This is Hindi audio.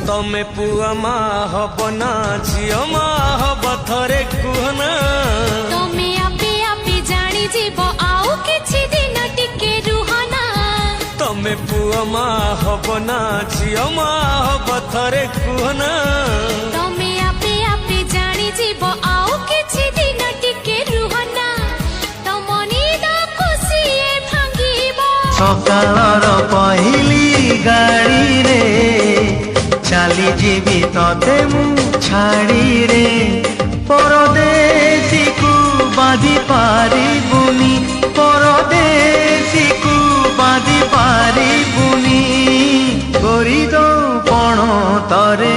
तमे पुआ मा हब ना झियो मा हब थरे कुहना तमे आपे आपे जानी जीव आउ किछि दिन टिके रुहना तमे पुआ मा हब ना झियो मा हब थरे कुहना तमे आपे आपे जानी जीव आउ किछि दिन टिके रुहना तमनी दा खुशी भांगीबो सकाळर पहिली गाड़ी रे चाली जीवी तते मु छाड़ी रे परदेसी को बाधी पारिबुनी परदेसी को बाधी पारिबुनी करी दो पण तरे